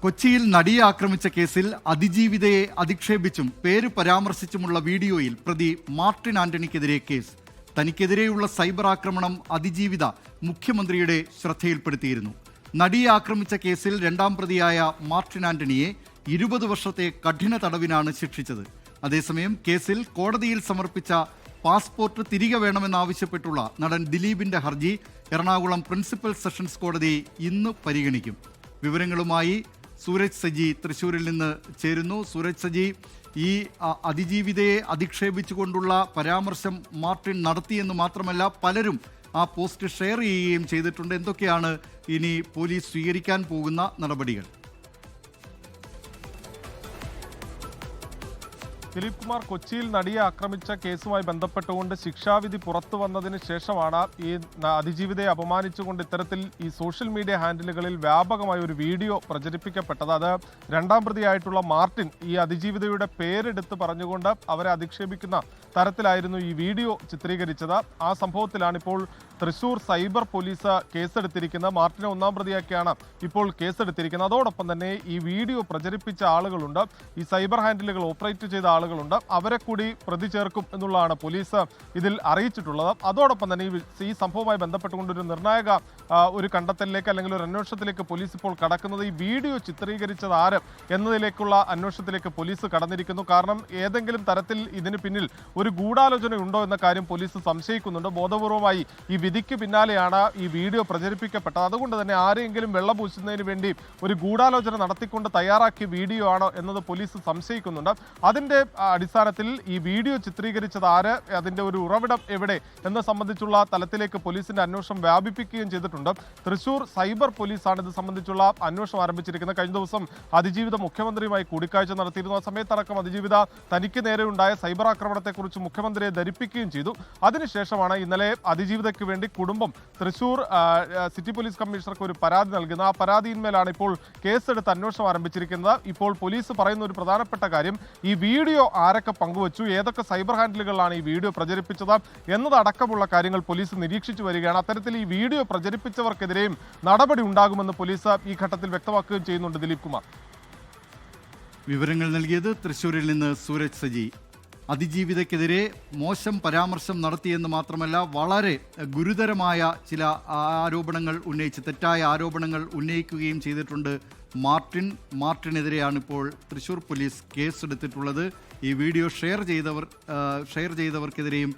കൊച്ചിയിൽ നടിയെ ആക്രമിച്ച കേസിൽ അതിജീവിതയെ അധിക്ഷേപിച്ചും പേര് പരാമർശിച്ചുമുള്ള വീഡിയോയിൽ പ്രതി മാർട്ടിൻ ആന്റണിക്കെതിരെ കേസ്. തനിക്കെതിരെയുള്ള സൈബർ ആക്രമണം അതിജീവിത മുഖ്യമന്ത്രിയുടെ ശ്രദ്ധയിൽപ്പെടുത്തിയിരുന്നു. നടിയെ ആക്രമിച്ച കേസിൽ രണ്ടാം പ്രതിയായ മാർട്ടിൻ ആന്റണിയെ 20 വർഷത്തെ കഠിന തടവിനാണ് ശിക്ഷിച്ചത്. അതേസമയം കേസിൽ കോടതിയിൽ സമർപ്പിച്ച പാസ്പോർട്ട് തിരികെ വേണമെന്നാവശ്യപ്പെട്ടുള്ള നടൻ ദിലീപിന്റെ ഹർജി എറണാകുളം പ്രിൻസിപ്പൽ സെഷൻസ് കോടതി ഇന്ന് പരിഗണിക്കും. വിവരങ്ങളുമായി സൂരജ് സജി തൃശ്ശൂരിൽ നിന്ന് ചേരുന്നു. സൂരജ് സജി, ഈ അതിജീവിതയെ അധിക്ഷേപിച്ചുകൊണ്ടുള്ള പരാമർശം മാർട്ടിൻ നടത്തിയെന്ന് മാത്രമല്ല പലരും ആ പോസ്റ്റ് ഷെയർ ചെയ്യുകയും ചെയ്തിട്ടുണ്ട്. എന്തൊക്കെയാണ് ഇനി പോലീസ് സ്വീകരിക്കാൻ പോകുന്ന നടപടികൾ? ദിലീപ് കുമാർ, കൊച്ചിയിൽ നടിയെ ആക്രമിച്ച കേസുമായി ബന്ധപ്പെട്ടുകൊണ്ട് ശിക്ഷാവിധി പുറത്തു വന്നതിന് ശേഷമാണ് ഈ അതിജീവിതയെ അപമാനിച്ചുകൊണ്ട് ഇത്തരത്തിൽ ഈ സോഷ്യൽ മീഡിയ ഹാൻഡിലുകളിൽ വ്യാപകമായ ഒരു വീഡിയോ പ്രചരിപ്പിക്കപ്പെട്ടത്. അത് രണ്ടാം പ്രതിയായിട്ടുള്ള മാർട്ടിൻ ഈ അതിജീവിതയുടെ പേരെടുത്ത് പറഞ്ഞുകൊണ്ട് അവരെ അധിക്ഷേപിക്കുന്ന തരത്തിലായിരുന്നു ഈ വീഡിയോ ചിത്രീകരിച്ചത്. ആ സംഭവത്തിലാണ് ഇപ്പോൾ തൃശൂർ സൈബർ പോലീസ് കേസെടുത്തിരിക്കുന്നത്. മാർട്ടിനെ ഒന്നാം പ്രതിയാക്കിയാണ് ഇപ്പോൾ കേസെടുത്തിരിക്കുന്നത്. അതോടൊപ്പം തന്നെ ഈ വീഡിയോ പ്രചരിപ്പിച്ച ആളുകളുണ്ട്, ഈ സൈബർ ഹാൻഡിലുകൾ ഓപ്പറേറ്റ് ചെയ്ത ആളുകളുണ്ട്, അവരെ കൂടി പ്രതി ചേർക്കും എന്നുള്ളതാണ് പോലീസ് ഇതിൽ അറിയിച്ചിട്ടുള്ളത്. അതോടൊപ്പം തന്നെ ഈ സംഭവവുമായി ബന്ധപ്പെട്ടുകൊണ്ടൊരു നിർണായക ഒരു കണ്ടെത്തലിലേക്ക് അല്ലെങ്കിൽ ഒരു അന്വേഷണത്തിലേക്ക് പോലീസ് ഇപ്പോൾ കടക്കുന്നത് ഈ വീഡിയോ ചിത്രീകരിച്ചത് ആര് എന്നതിലേക്കുള്ള അന്വേഷണത്തിലേക്ക് പോലീസ് കടന്നിരിക്കുന്നു. കാരണം ഏതെങ്കിലും തരത്തിൽ ഇതിന് പിന്നിൽ ഒരു ഗൂഢാലോചന ഉണ്ടോ എന്ന കാര്യം പോലീസ് സംശയിക്കുന്നുണ്ട്. ബോധപൂർവമായി ഈ വിധിക്ക് പിന്നാലെയാണ് ഈ വീഡിയോ പ്രചരിപ്പിക്കപ്പെട്ടത്. അതുകൊണ്ട് തന്നെ ആരെയെങ്കിലും വെള്ളപൂശുന്നതിന് വേണ്ടി ഒരു ഗൂഢാലോചന നടത്തിക്കൊണ്ട് തയ്യാറാക്കിയ വീഡിയോ ആണോ എന്നത് പോലീസ് സംശയിക്കുന്നുണ്ട്. അതിന്റെ അടിസ്ഥാനത്തിൽ ഈ വീഡിയോ ചിത്രീകരിച്ചത് ആര്, അതിന്റെ ഒരു ഉറവിടം എവിടെ എന്നത് സംബന്ധിച്ചുള്ള തലത്തിലേക്ക് പോലീസിന്റെ അന്വേഷണം വ്യാപിപ്പിക്കുകയും ചെയ്തിട്ടുണ്ട്. തൃശൂർ സൈബർ പോലീസാണ് ഇത് സംബന്ധിച്ചുള്ള അന്വേഷണം ആരംഭിച്ചിരിക്കുന്നത്. കഴിഞ്ഞ ദിവസം അതിജീവിത മുഖ്യമന്ത്രിയുമായി കൂടിക്കാഴ്ച നടത്തിയിരുന്നു. ആ സമയത്തടക്കം അതിജീവിത തനിക്ക് നേരെ ഉണ്ടായ സൈബർ ആക്രമണത്തെക്കുറിച്ച് മുഖ്യമന്ത്രിയെ ധരിപ്പിക്കുകയും ചെയ്തു. അതിനുശേഷമാണ് ഇന്നലെ അതിജീവിതയ്ക്ക് വേണ്ടി കുടുംബം തൃശൂർ സിറ്റി പോലീസ് കമ്മീഷണർക്ക് ഒരു പരാതി നൽകുന്നത്. ആ പരാതിയിന്മേലാണ് ഇപ്പോൾ കേസെടുത്ത് അന്വേഷണം ആരംഭിച്ചിരിക്കുന്നത്. ഇപ്പോൾ പോലീസ് പറയുന്ന ഒരു പ്രധാനപ്പെട്ട കാര്യം, ഈ വീഡിയോ ആരൊക്കെ പങ്കുവച്ചു, ഏതൊക്കെ സൈബർ ഹാൻഡിലുകളാണ് ഈ വീഡിയോ പ്രചരിപ്പിച്ചത് എന്നതടക്കമുള്ള കാര്യങ്ങൾ പോലീസ് നിരീക്ഷിച്ചു വരികയാണ്. അത്തരത്തിൽ ഈ വീഡിയോ പ്രചരിപ്പിച്ചവർക്കെതിരെയും നടപടി ഉണ്ടാകുമെന്ന് പോലീസ് ഈ ഘട്ടത്തിൽ വ്യക്തമാക്കുകയും ചെയ്യുന്നുണ്ട്. ദിലീപ് കുമാർ, വിവരങ്ങൾ നൽകിയത് തൃശ്ശൂരിൽ നിന്ന് സൂരജ് സജി. അതിജീവിതയ്ക്കെതിരെ മോശം പരാമർശം നടത്തിയെന്ന് മാത്രമല്ല വളരെ ഗുരുതരമായ ചില ആരോപണങ്ങൾ ഉന്നയിച്ച് തെറ്റായ ആരോപണങ്ങൾ ഉന്നയിക്കുകയും ചെയ്തിട്ടുണ്ട് മാർട്ടിനെതിരെയാണ് ഇപ്പോൾ തൃശ്ശൂർ പോലീസ് കേസെടുത്തിട്ടുള്ളത്. ഈ വീഡിയോ ഷെയർ ചെയ്തവർക്കെതിരെയും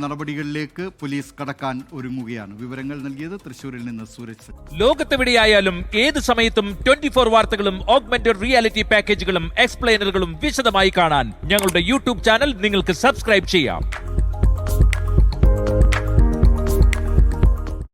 നടപടികളിലേക്ക് പോലീസ് കടക്കാൻ ഒരുങ്ങുകയാണ്. വിവരങ്ങൾ നൽകിയത് തൃശ്ശൂരിൽ നിന്ന് സൂരജ്. ലോകത്തെവിടെയായാലും ഏത് സമയത്തും 24 വാർത്തകളും ഓഗ്മെന്റഡ് റിയാലിറ്റി പാക്കേജുകളും എക്സ്പ്ലെയിനറുകളും വിശദമായി കാണാൻ ഞങ്ങളുടെ യൂട്യൂബ് ചാനൽ നിങ്ങൾക്ക് സബ്സ്ക്രൈബ് ചെയ്യാം.